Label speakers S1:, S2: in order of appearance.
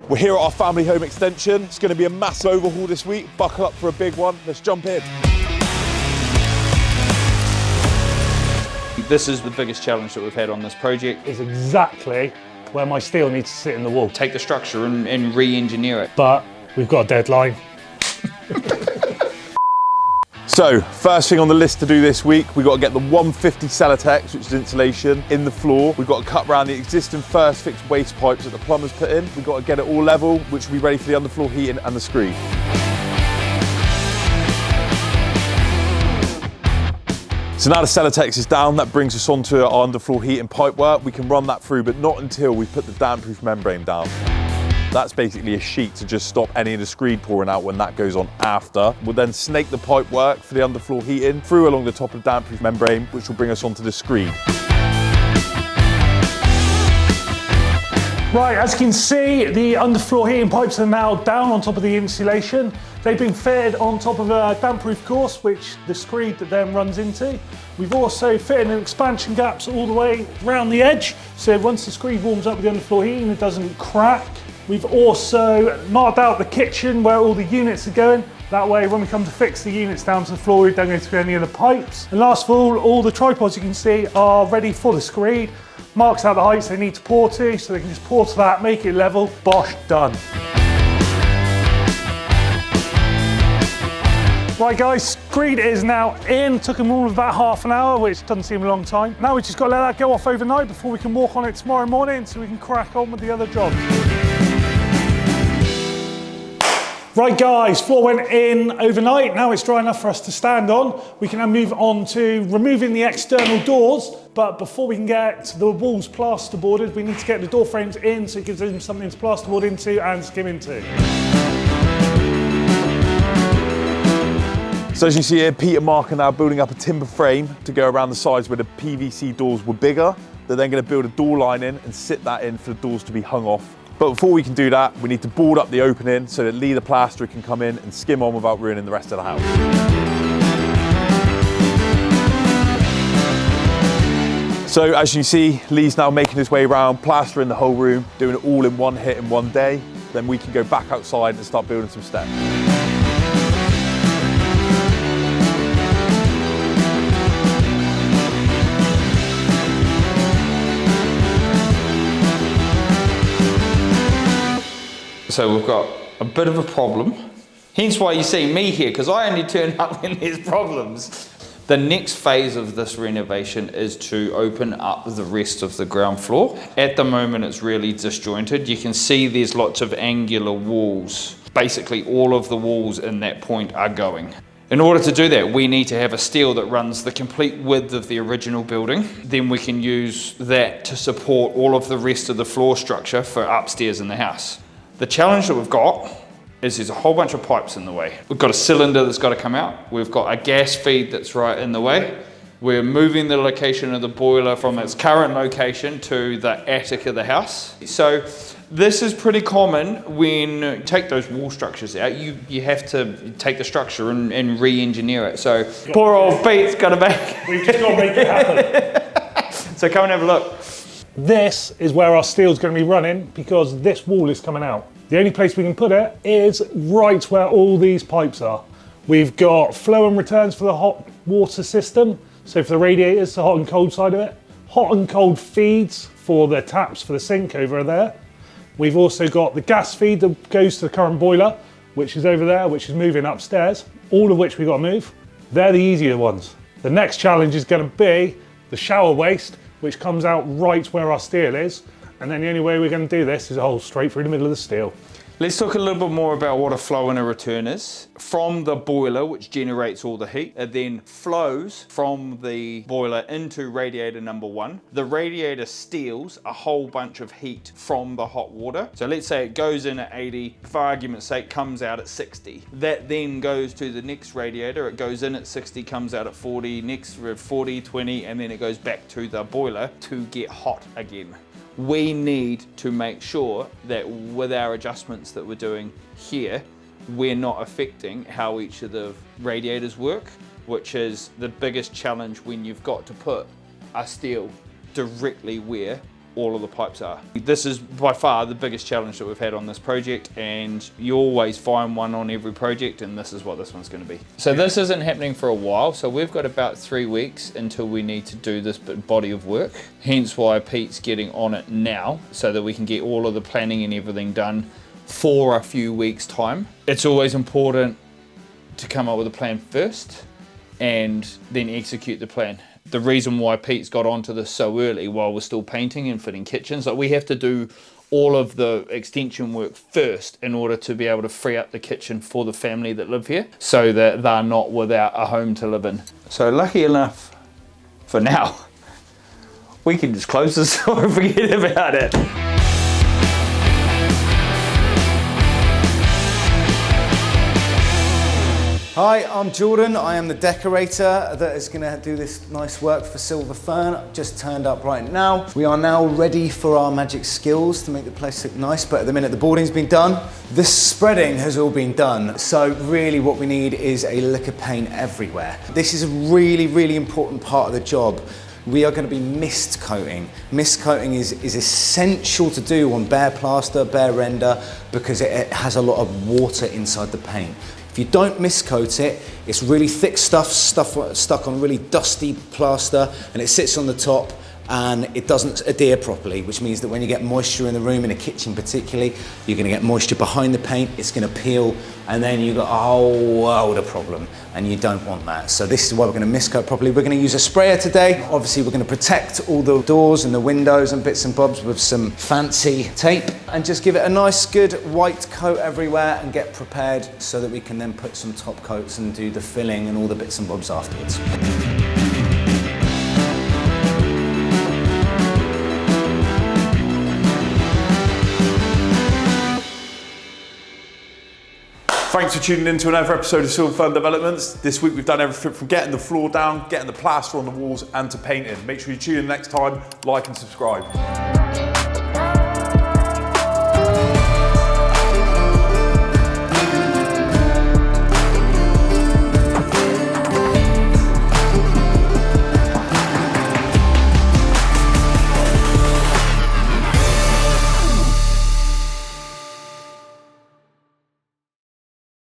S1: We're here at our family home extension. It's going to be a massive overhaul this week. Buckle up for a big one. Let's jump in.
S2: This is the biggest challenge that we've had on this project.
S3: Is exactly where my steel needs to sit in the wall.
S2: Take the structure and re-engineer it.
S3: But we've got a deadline.
S1: So, first thing on the list to do this week, we've got to get the 150 Celotex, which is insulation, in the floor. We've got to cut around the existing first fixed waste pipes that the plumbers put in. We've got to get it all level, which will be ready for the underfloor heating and the screed. So now the Celotex is down, that brings us onto our underfloor heating pipe work. We can run that through, but not until we put the damp-proof membrane down. That's basically a sheet to just stop any of the screed pouring out when that goes on after. We'll then snake the pipe work for the underfloor heating through along the top of the damp-proof membrane, which will bring us onto the screed.
S3: Right, as you can see, the underfloor heating pipes are now down on top of the insulation. They've been fitted on top of a damp-proof course, which the screed then runs into. We've also fitted in expansion gaps all the way around the edge, so once the screed warms up with the underfloor heating, it doesn't crack. We've also marked out the kitchen where all the units are going. That way, when we come to fix the units down to the floor, we don't go through any of the pipes. And last of all the tripods you can see are ready for the screed. Marks out the heights they need to pour to, so they can just pour to that, make it level, bosh, done. Right guys, screed is now in. Took them all about half an hour, which doesn't seem a long time. Now we just got to let that go off overnight before we can walk on it tomorrow morning so we can crack on with the other jobs. Right guys, floor went in overnight. Now it's dry enough for us to stand on. We can now move on to removing the external doors. But before we can get the walls plasterboarded, we need to get the door frames in so it gives them something to plasterboard into and skim into.
S1: So as you see here, Pete and Mark are now building up a timber frame to go around the sides where the PVC doors were bigger. They're then going to build a door line in and sit that in for the doors to be hung off. But before we can do that, we need to board up the opening so that Lee the plasterer can come in and skim on without ruining the rest of the house. So as you see, Lee's now making his way around, plastering the whole room, doing it all in one hit in one day. Then we can go back outside and start building some steps.
S2: So we've got a bit of a problem. Hence why you see me here, because I only turn up when there's problems. The next phase of this renovation is to open up the rest of the ground floor. At the moment it's really disjointed. You can see there's lots of angular walls. Basically all of the walls in that point are going. In order to do that, we need to have a steel that runs the complete width of the original building. Then we can use that to support all of the rest of the floor structure for upstairs in the house. The challenge that we've got is there's a whole bunch of pipes in the way. We've got a cylinder that's got to come out. We've got a gas feed that's right in the way. We're moving the location of the boiler from its current location to the attic of the house. So this is pretty common when you take those wall structures out. You have to take the structure and re-engineer it. So poor old Pete's got to make.
S3: We've just got to make it happen.
S2: So come and have a look.
S3: This is where our steel's going to be running because this wall is coming out. The only place we can put it is right where all these pipes are. We've got flow and returns for the hot water system. So for the radiators, the hot and cold side of it. Hot and cold feeds for the taps for the sink over there. We've also got the gas feed that goes to the current boiler, which is over there, which is moving upstairs. All of which we've got to move. They're the easier ones. The next challenge is going to be the shower waste, which comes out right where our steel is. And then the only way we're going to do this is a hole straight through the middle of the steel.
S2: Let's talk a little bit more about what a flow and a return is. From the boiler, which generates all the heat, it then flows from the boiler into radiator number 1. The radiator steals a whole bunch of heat from the hot water. So let's say it goes in at 80, for argument's sake, comes out at 60. That then goes to the next radiator. It goes in at 60, comes out at 40, next 40, 20, and then it goes back to the boiler to get hot again. We need to make sure that with our adjustments that we're doing here, we're not affecting how each of the radiators work, which is the biggest challenge when you've got to put a steel directly where all of the pipes are. This is by far the biggest challenge that we've had on this project, and you always find one on every project, and this is what this one's going to be. So this isn't happening for a while, so we've got about 3 weeks until we need to do this body of work. Hence why Pete's getting on it now, so that we can get all of the planning and everything done for a few weeks' time. It's always important to come up with a plan first and then execute the plan. The reason why Pete's got onto this so early while we're still painting and fitting kitchens, like we have to do all of the extension work first in order to be able to free up the kitchen for the family that live here, so that they're not without a home to live in. So lucky enough, for now, we can just close this door and forget about it.
S4: Hi, I'm Jordan. I am the decorator that is going to do this nice work for Silver Fern. Just turned up right now. We are now ready for our magic skills to make the place look nice, but at the minute the boarding's been done. The spreading has all been done. So really what we need is a lick of paint everywhere. This is a really, really important part of the job. We are going to be mist coating. Mist coating is essential to do on bare plaster, bare render, because it has a lot of water inside the paint. If you don't mist coat it, it's really thick stuff stuck on really dusty plaster, and it sits on the top and it doesn't adhere properly, which means that when you get moisture in the room, in a kitchen particularly, you're going to get moisture behind the paint, it's going to peel, and then you've got a whole world of problem, and you don't want that. So this is why we're going to mist coat properly. We're going to use a sprayer today. Obviously we're going to protect all the doors and the windows and bits and bobs with some fancy tape, and just give it a nice good white coat everywhere and get prepared so that we can then put some top coats and do the filling and all the bits and bobs afterwards.
S1: Thanks for tuning in to another episode of Silver Fern Developments. This week we've done everything from getting the floor down, getting the plaster on the walls, and to painting. Make sure you tune in next time, like and subscribe.